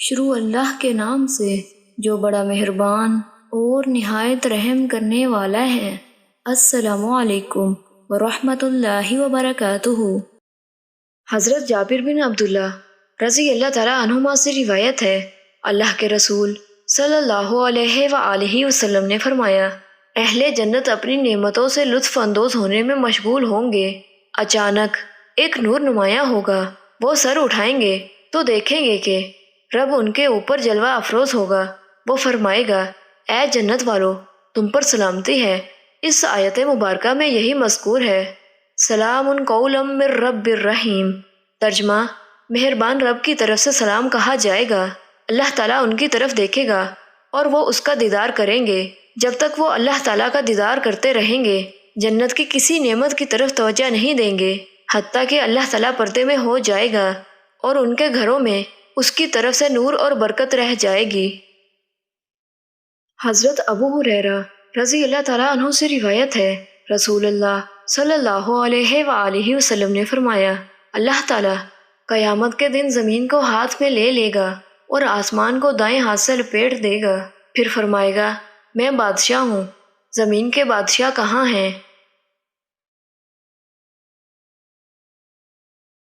شروع اللہ کے نام سے جو بڑا مہربان اور نہایت رحم کرنے والا ہے۔ السلام علیکم ورحمۃ اللہ وبرکاتہ۔ حضرت جابر بن عبداللہ رضی اللہ تعالیٰ عنہما سے روایت ہے، اللہ کے رسول صلی اللہ علیہ وآلہ وسلم نے فرمایا، اہل جنت اپنی نعمتوں سے لطف اندوز ہونے میں مشغول ہوں گے۔ اچانک ایک نور نمایاں ہوگا، وہ سر اٹھائیں گے تو دیکھیں گے کہ رب ان کے اوپر جلوہ افروز ہوگا۔ وہ فرمائے گا، اے جنت والو، تم پر سلامتی ہے۔ اس آیت مبارکہ میں یہی مذکور ہے۔ سلام قولا من رب الرحیم۔ ترجمہ، مہربان رب کی طرف سے سلام کہا جائے گا۔ اللہ تعالیٰ ان کی طرف دیکھے گا اور وہ اس کا دیدار کریں گے۔ جب تک وہ اللہ تعالیٰ کا دیدار کرتے رہیں گے، جنت کی کسی نعمت کی طرف توجہ نہیں دیں گے، حتیٰ کہ اللہ تعالیٰ پردے میں ہو جائے گا اور ان کے گھروں میں اس کی طرف سے نور اور برکت رہ جائے گی۔ حضرت ابو ہریرہ رضی اللہ تعالیٰ عنہ سے روایت ہے، رسول اللہ صلی اللہ علیہ وآلہ وسلم نے فرمایا، اللہ تعالیٰ قیامت کے دن زمین کو ہاتھ میں لے لے گا اور آسمان کو دائیں ہاتھ سے لپیٹ دے گا، پھر فرمائے گا، میں بادشاہ ہوں، زمین کے بادشاہ کہاں ہیں؟